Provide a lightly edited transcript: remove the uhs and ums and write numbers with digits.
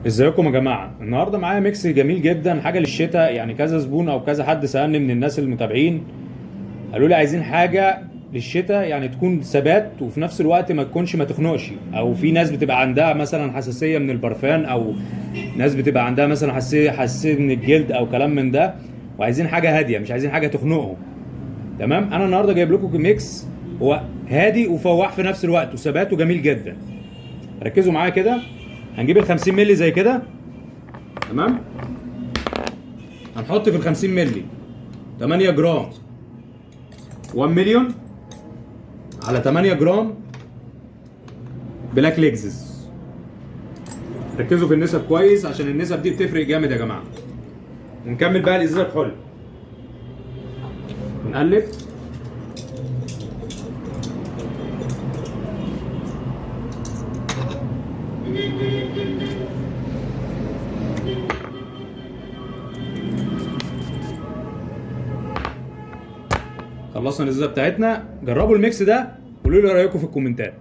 ازيكم يا جماعه؟ النهارده معايا ميكس جميل جدا، حاجه للشتاء. يعني كذا زبون او كذا حد سالني من الناس المتابعين، قالوا لي عايزين حاجه للشتاء يعني تكون ثبات وفي نفس الوقت ما تخنقش. او في ناس بتبقى عندها مثلا حساسيه من البرفان، او ناس بتبقى عندها مثلا حساسيه من الجلد او كلام من ده، وعايزين حاجه هاديه، مش عايزين حاجه تخنقهم. تمام. انا النهارده جايب لكم ميكس هو هادي وفواح في نفس الوقت وثباته جميل جدا. ركزوا معايا كده. هنجيب ال 50 مللي زي كده. تمام. هنحط في ال 50 مللي 8 جرام 1 مليون على 8 جرام بلاك ليكزس. ركزوا في النسب كويس عشان النسب دي بتفرق جامد يا جماعه. ونكمل بقى الازازه الحلو. ونقلب. خلصنا الازازه بتاعتنا. جربوا الميكس ده، قولوا لي رايكم في الكومنتات.